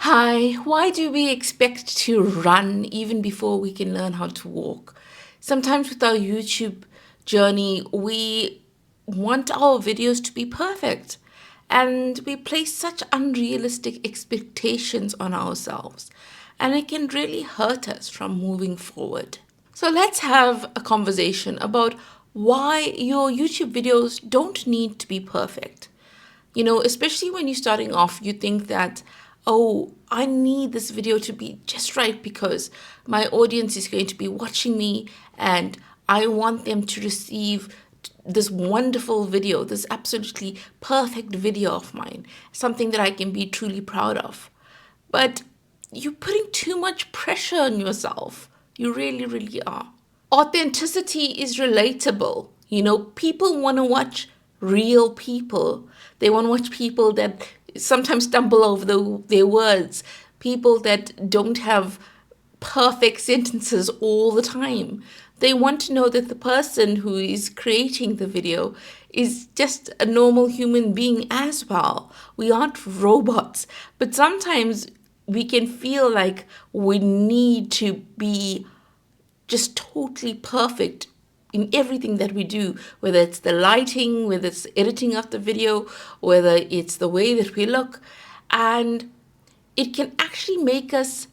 Hi, why do we expect to run even before we can learn how to walk? Sometimes with our YouTube journey, we want our videos to be perfect and we place such unrealistic expectations on ourselves, and it can really hurt us from moving forward. So let's have a conversation about why your YouTube videos don't need to be perfect. Especially when you're starting off, you think that, oh, I need this video to be just right because my audience is going to be watching me and I want them to receive this wonderful video, this absolutely perfect video of mine, something that I can be truly proud of. But you're putting too much pressure on yourself. You really, really are. Authenticity is relatable. People want to watch real people. They want to watch people that sometimes stumble over their words, people that don't have perfect sentences all the time. They want to know that the person who is creating the video is just a normal human being as well. We aren't robots, but sometimes we can feel like we need to be just totally perfect in everything that we do, whether it's the lighting, whether it's the editing of the video, whether it's the way that we look. And it can actually make us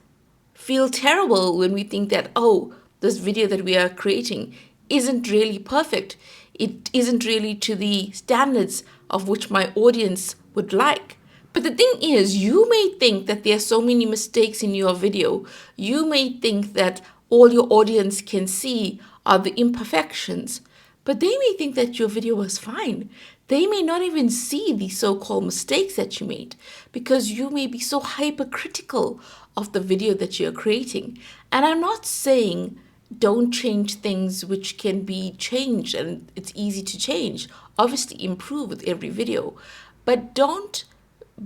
feel terrible when we think that, oh, this video that we are creating isn't really perfect. It isn't really to the standards of which my audience would like. But the thing is, you may think that there are so many mistakes in your video. You may think that all your audience can see are the imperfections, but they may think that your video was fine. They may not even see the so-called mistakes that you made because you may be so hypercritical of the video that you're creating. And I'm not saying don't change things which can be changed and it's easy to change. Obviously improve with every video, but don't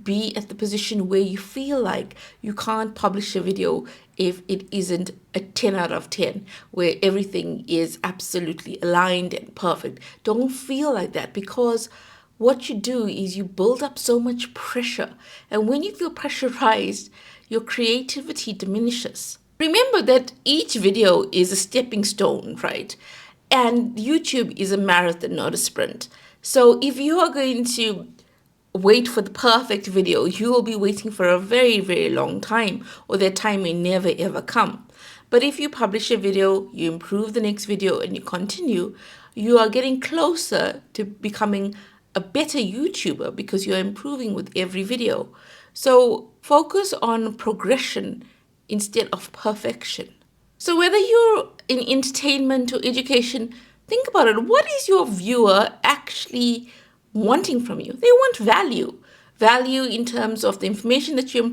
be at the position where you feel like you can't publish a video if it isn't a 10 out of 10, where everything is absolutely aligned and perfect. Don't feel like that, because what you do is you build up so much pressure. And when you feel pressurized, your creativity diminishes. Remember that each video is a stepping stone, right? And YouTube is a marathon, not a sprint. So if you are going to wait for the perfect video, you will be waiting for a very, very long time, or that time may never ever come. But if you publish a video, you improve the next video, and you continue, you are getting closer to becoming a better YouTuber because you're improving with every video. So focus on progression instead of perfection. So whether you're in entertainment or education, think about it. What is your viewer actually wanting from you? They want value. Value in terms of the information that you're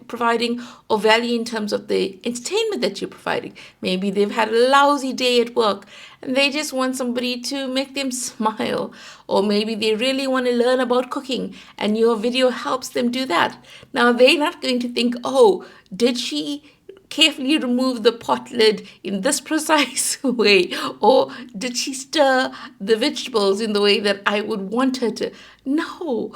providing, or value in terms of the entertainment that you're providing. Maybe they've had a lousy day at work and they just want somebody to make them smile. Or maybe they really want to learn about cooking and your video helps them do that. Now, they're not going to think, oh, did she carefully remove the pot lid in this precise way, or did she stir the vegetables in the way that I would want her to? No,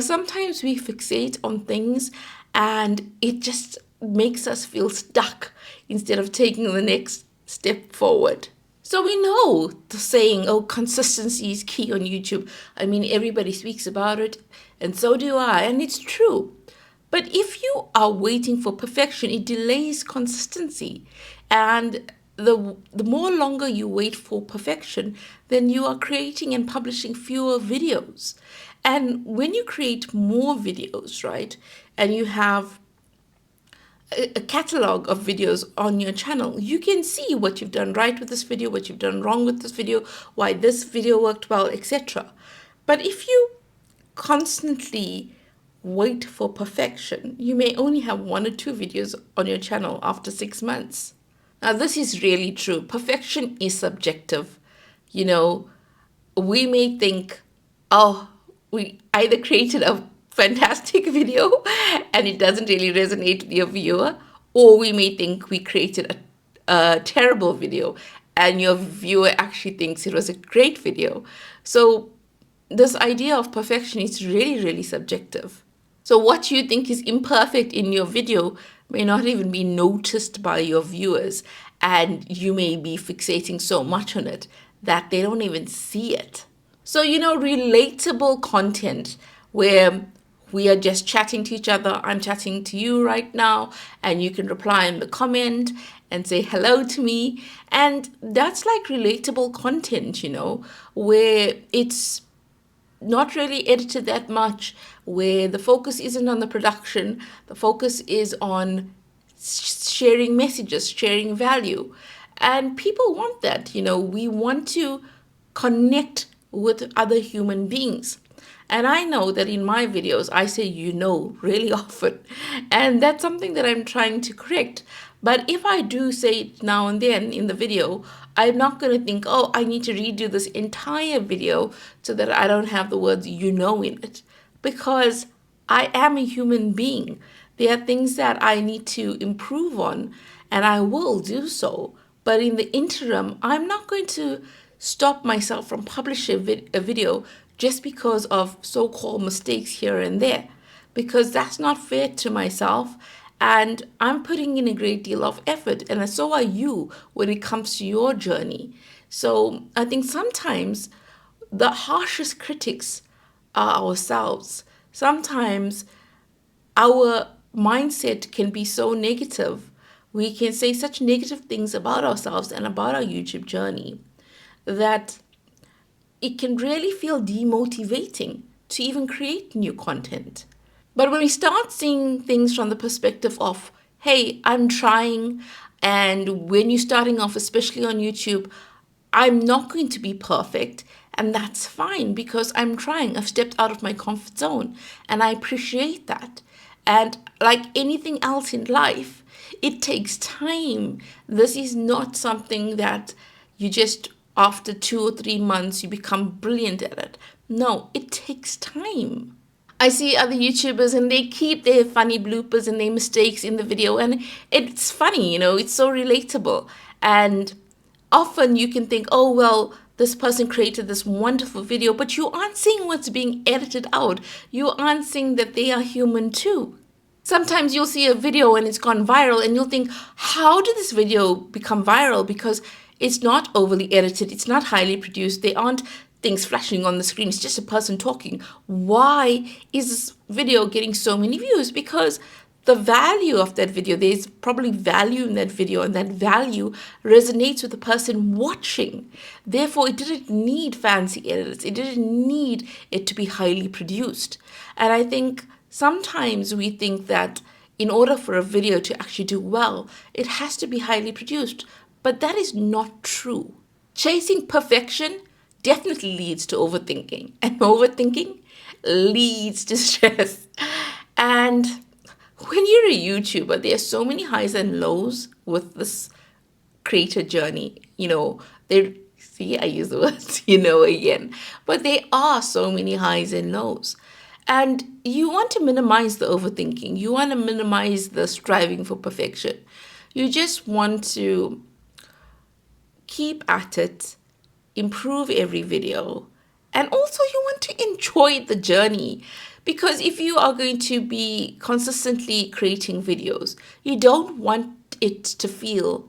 sometimes we fixate on things and it just makes us feel stuck instead of taking the next step forward. So we know the saying, oh, consistency is key on YouTube. I mean, everybody speaks about it, and so do I, and it's true. But if you are waiting for perfection, it delays consistency. And the more longer you wait for perfection, then you are creating and publishing fewer videos. And when you create more videos, right, and you have a catalog of videos on your channel, you can see what you've done right with this video, what you've done wrong with this video, why this video worked well, etc. But if you constantly wait for perfection, you may only have 1 or 2 videos on your channel after 6 months. Now, this is really true. Perfection is subjective. We may think, oh, we either created a fantastic video and it doesn't really resonate with your viewer, or we may think we created a terrible video and your viewer actually thinks it was a great video. So this idea of perfection is really, really subjective. So what you think is imperfect in your video may not even be noticed by your viewers, and you may be fixating so much on it that they don't even see it. So, relatable content where we are just chatting to each other. I'm chatting to you right now, and you can reply in the comment and say hello to me. And that's like relatable content, where it's not really edited that much, where the focus isn't on the production, the focus is on sharing messages, sharing value. And people want that, we want to connect with other human beings. And I know that in my videos, I say really often. And that's something that I'm trying to correct. But if I do say it now and then in the video, I'm not going to think, oh, I need to redo this entire video so that I don't have the words in it. Because I am a human being. There are things that I need to improve on, and I will do so. But in the interim, I'm not going to stop myself from publishing a video just because of so-called mistakes here and there, because that's not fair to myself. And I'm putting in a great deal of effort, and so are you when it comes to your journey. So I think sometimes the harshest critics are ourselves. Sometimes our mindset can be so negative. We can say such negative things about ourselves and about our YouTube journey that it can really feel demotivating to even create new content. But when we start seeing things from the perspective of, hey, I'm trying, and when you're starting off, especially on YouTube, I'm not going to be perfect, and that's fine because I'm trying. I've stepped out of my comfort zone, and I appreciate that. And like anything else in life, it takes time. This is not something that you just, after 2 or 3 months, you become brilliant at it. No, it takes time. I see other YouTubers and they keep their funny bloopers and their mistakes in the video, and it's funny, it's so relatable. And often you can think, oh, well, this person created this wonderful video, but you aren't seeing what's being edited out. You aren't seeing that they are human too. Sometimes you'll see a video and it's gone viral and you'll think, how did this video become viral? Because it's not overly edited, it's not highly produced, there aren't things flashing on the screen, it's just a person talking. Why is this video getting so many views? Because the value of that video, there's probably value in that video, and that value resonates with the person watching. Therefore, it didn't need fancy edits, it didn't need it to be highly produced. And I think sometimes we think that in order for a video to actually do well, it has to be highly produced, but that is not true. Chasing perfection definitely leads to overthinking, and overthinking leads to stress. And when you're a YouTuber, there are so many highs and lows with this creator journey. I use the words, again, but there are so many highs and lows. And you want to minimize the overthinking. You want to minimize the striving for perfection. You just want to keep at it, improve every video, and also you want to enjoy the journey. Because if you are going to be consistently creating videos, you don't want it to feel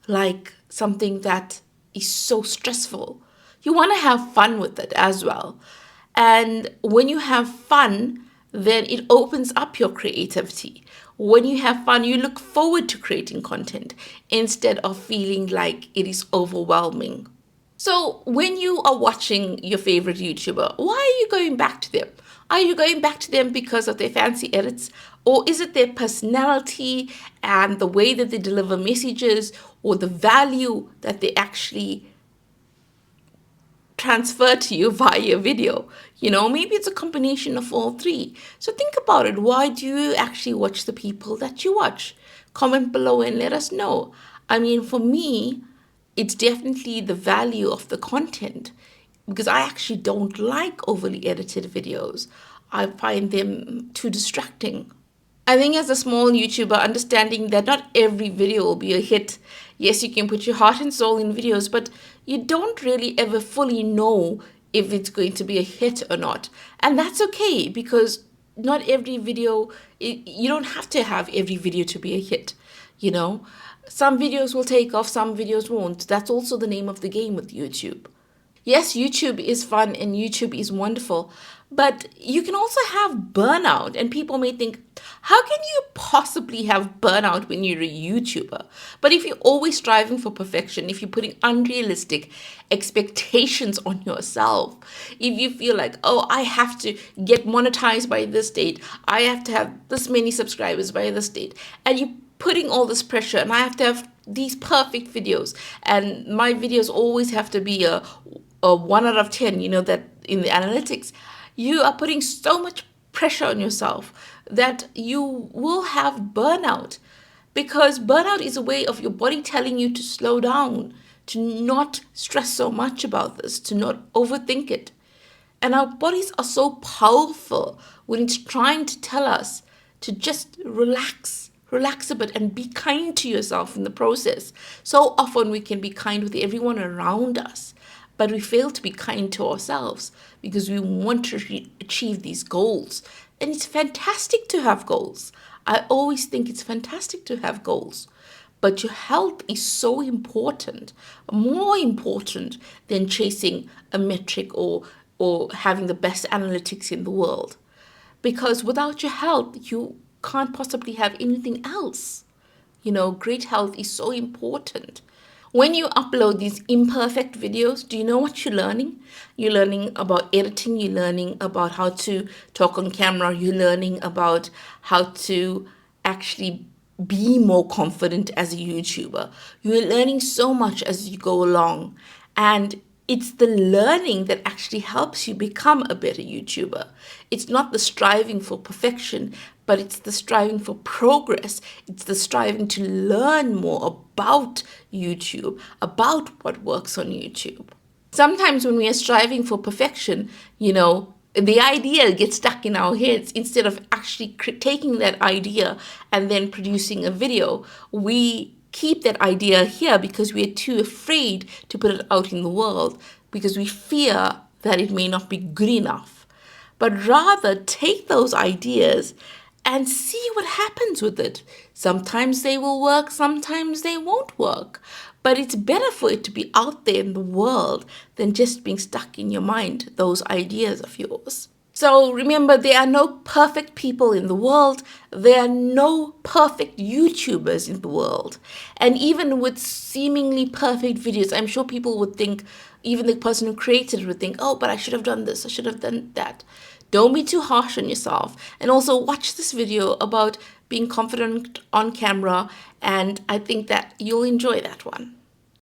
like something that is so stressful. You want to have fun with it as well. And when you have fun, then it opens up your creativity. When you have fun, you look forward to creating content instead of feeling like it is overwhelming. So when you are watching your favorite YouTuber, why are you going back to them? Are you going back to them because of their fancy edits? Or is it their personality and the way that they deliver messages, or the value that they actually transfer to you via video? Maybe it's a combination of all three. So think about it. Why do you actually watch the people that you watch? Comment below and let us know. I mean, for me, it's definitely the value of the content, because I actually don't like overly edited videos. I find them too distracting. I think as a small YouTuber, understanding that not every video will be a hit. Yes, you can put your heart and soul in videos, but you don't really ever fully know if it's going to be a hit or not. And that's okay, because not every video, you don't have to have every video to be a hit, you know. Some videos will take off, some videos won't. That's also the name of the game with YouTube. Yes, YouTube is fun and YouTube is wonderful, but you can also have burnout. And people may think, how can you possibly have burnout when you're a YouTuber? But if you're always striving for perfection, if you're putting unrealistic expectations on yourself, if you feel like, oh, I have to get monetized by this date, I have to have this many subscribers by this date, and you putting all this pressure, and I have to have these perfect videos, and my videos always have to be a 1 out of 10, that in the analytics, you are putting so much pressure on yourself that you will have burnout, because burnout is a way of your body telling you to slow down, to not stress so much about this, to not overthink it. And our bodies are so powerful when it's trying to tell us to just relax a bit and be kind to yourself in the process. So often we can be kind with everyone around us, but we fail to be kind to ourselves because we want to achieve these goals. And it's fantastic to have goals. I always think it's fantastic to have goals. But your health is so important, more important than chasing a metric or having the best analytics in the world. Because without your health, you can't possibly have anything else. Great health is so important. When you upload these imperfect videos, do you know what you're learning? You're learning about editing, you're learning about how to talk on camera, you're learning about how to actually be more confident as a YouTuber. You're learning so much as you go along. And it's the learning that actually helps you become a better YouTuber. It's not the striving for perfection, but it's the striving for progress. It's the striving to learn more about YouTube, about what works on YouTube. Sometimes when we are striving for perfection, the idea gets stuck in our heads. Instead of actually taking that idea and then producing a video, we keep that idea here because we are too afraid to put it out in the world, because we fear that it may not be good enough. But rather take those ideas and see what happens with it. Sometimes they will work, sometimes they won't work. But it's better for it to be out there in the world than just being stuck in your mind, those ideas of yours. So remember, there are no perfect people in the world. There are no perfect YouTubers in the world. And even with seemingly perfect videos, I'm sure people would think, even the person who created it would think, oh, but I should have done this, I should have done that. Don't be too harsh on yourself. And also watch this video about being confident on camera, and I think that you'll enjoy that one.